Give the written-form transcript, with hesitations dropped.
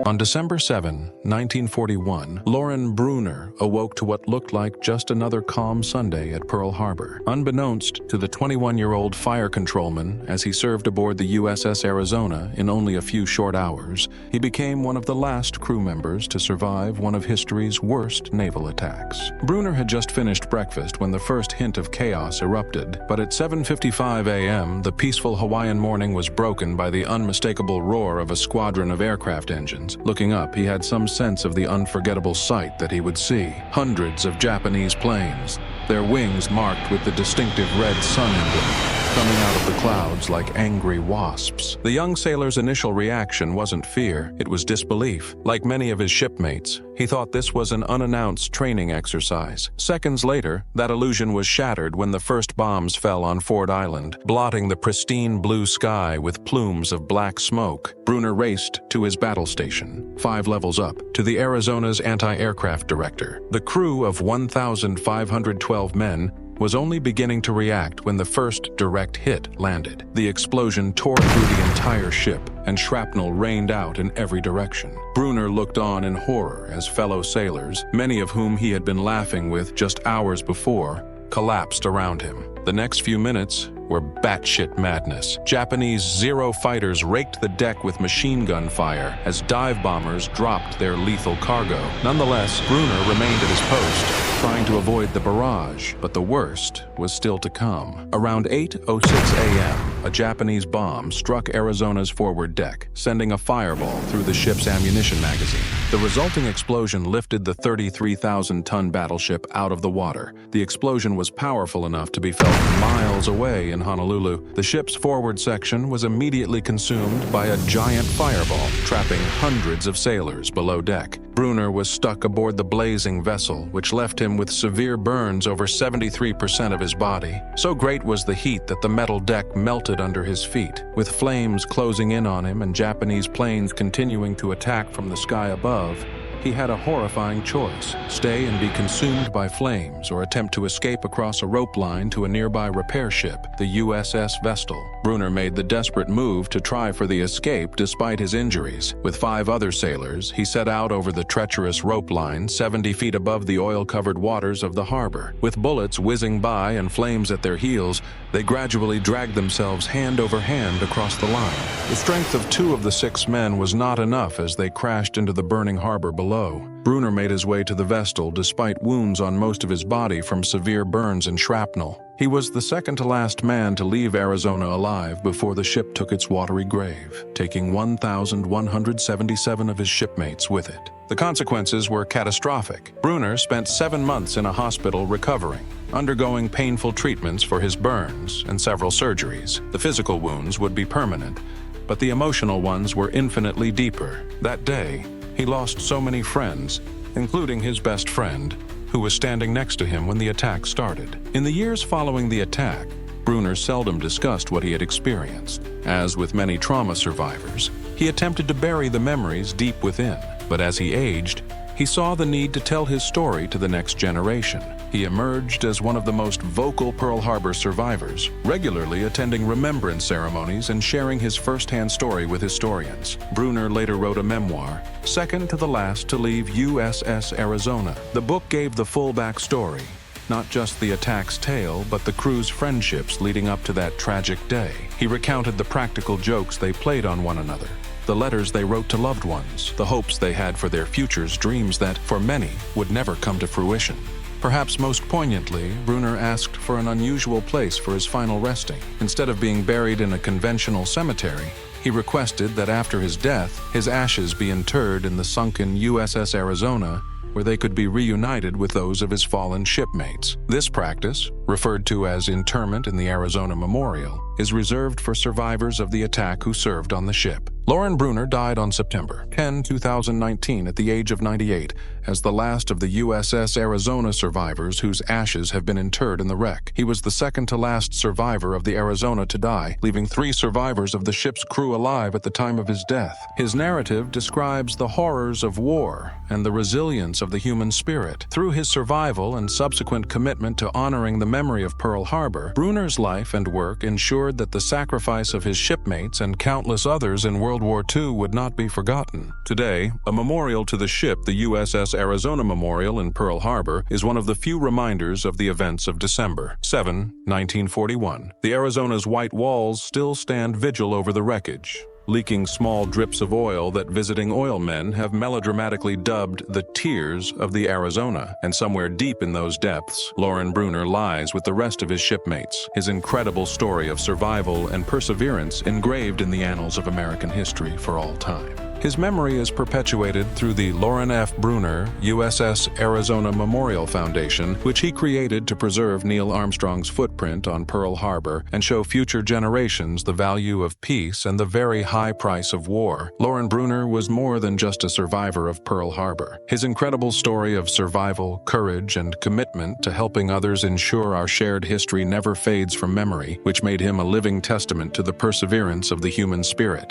On December 7, 1941, Lauren Bruner awoke to what looked like just another calm Sunday at Pearl Harbor. Unbeknownst to the 21-year-old fire controlman, as he served aboard the USS Arizona in only a few short hours, he became one of the last crew members to survive one of history's worst naval attacks. Bruner had just finished breakfast when the first hint of chaos erupted, but at 7:55 a.m., the peaceful Hawaiian morning was broken by the unmistakable roar of a squadron of aircraft engines. Looking up, he had some sense of the unforgettable sight that he would see. Hundreds of Japanese planes, their wings marked with the distinctive red sun emblem, coming out of the clouds like angry wasps. The young sailor's initial reaction wasn't fear, it was disbelief. Like many of his shipmates, he thought this was an unannounced training exercise. Seconds later, that illusion was shattered when the first bombs fell on Ford Island, blotting the pristine blue sky with plumes of black smoke. Bruner raced to his battle station, 5 levels up, to the Arizona's anti-aircraft director. The crew of 1,512 men was only beginning to react when the first direct hit landed. The explosion tore through the entire ship, and shrapnel rained out in every direction. Bruner looked on in horror as fellow sailors, many of whom he had been laughing with just hours before, collapsed around him. The next few minutes were batshit madness. Japanese Zero fighters raked the deck with machine gun fire as dive bombers dropped their lethal cargo. Nonetheless, Bruner remained at his post, trying to avoid the barrage, but the worst was still to come. Around 8:06 a.m., a Japanese bomb struck Arizona's forward deck, sending a fireball through the ship's ammunition magazine. The resulting explosion lifted the 33,000-ton battleship out of the water. The explosion was powerful enough to be felt miles away in Honolulu. The ship's forward section was immediately consumed by a giant fireball, trapping hundreds of sailors below deck. Bruner was stuck aboard the blazing vessel, which left him with severe burns over 73% of his body. So great was the heat that the metal deck melted under his feet. With flames closing in on him and Japanese planes continuing to attack from the sky above, he had a horrifying choice: stay and be consumed by flames, or attempt to escape across a rope line to a nearby repair ship, the USS Vestal. Bruner made the desperate move to try for the escape despite his injuries. With 5 other sailors, he set out over the treacherous rope line 70 feet above the oil-covered waters of the harbor. With bullets whizzing by and flames at their heels, they gradually dragged themselves hand over hand across the line. The strength of 2 of the 6 men was not enough as they crashed into the burning harbor below. Bruner made his way to the Vestal despite wounds on most of his body from severe burns and shrapnel. He was the second-to-last man to leave Arizona alive before the ship took its watery grave, taking 1,177 of his shipmates with it. The consequences were catastrophic. Bruner spent 7 months in a hospital recovering, undergoing painful treatments for his burns and several surgeries. The physical wounds would be permanent, but the emotional ones were infinitely deeper. That day, he lost so many friends, including his best friend, who was standing next to him when the attack started. In the years following the attack, Bruner seldom discussed what he had experienced. As with many trauma survivors, he attempted to bury the memories deep within. But as he aged, he saw the need to tell his story to the next generation. He emerged as one of the most vocal Pearl Harbor survivors, regularly attending remembrance ceremonies and sharing his first-hand story with historians. Bruner later wrote a memoir, second to the last to leave USS Arizona. The book gave the full backstory, not just the attack's tale, but the crew's friendships leading up to that tragic day. He recounted the practical jokes they played on one another, the letters they wrote to loved ones, the hopes they had for their futures, dreams that, for many, would never come to fruition. Perhaps most poignantly, Bruner asked for an unusual place for his final resting. Instead of being buried in a conventional cemetery, he requested that after his death, his ashes be interred in the sunken USS Arizona, where they could be reunited with those of his fallen shipmates. This practice, referred to as interment in the Arizona Memorial, is reserved for survivors of the attack who served on the ship. Lauren Bruner died on September 10, 2019 at the age of 98 as the last of the USS Arizona survivors whose ashes have been interred in the wreck. He was the second-to-last survivor of the Arizona to die, leaving 3 survivors of the ship's crew alive at the time of his death. His narrative describes the horrors of war and the resilience of the human spirit. Through his survival and subsequent commitment to honoring the memory of Pearl Harbor, Bruner's life and work ensured that the sacrifice of his shipmates and countless others in World World War II would not be forgotten. Today, a memorial to the ship, the USS Arizona Memorial in Pearl Harbor, is one of the few reminders of the events of December 7, 1941. The Arizona's white walls still stand vigil over the wreckage, leaking small drips of oil that visiting oil men have melodramatically dubbed the tears of the Arizona. And somewhere deep in those depths, Loren Bruner lies with the rest of his shipmates, his incredible story of survival and perseverance engraved in the annals of American history for all time. His memory is perpetuated through the Loren F. Bruner USS Arizona Memorial Foundation, which he created to preserve Neil Armstrong's footprint on Pearl Harbor and show future generations the value of peace and the very high price of war. Loren Bruner was more than just a survivor of Pearl Harbor. His incredible story of survival, courage, and commitment to helping others ensure our shared history never fades from memory, which made him a living testament to the perseverance of the human spirit.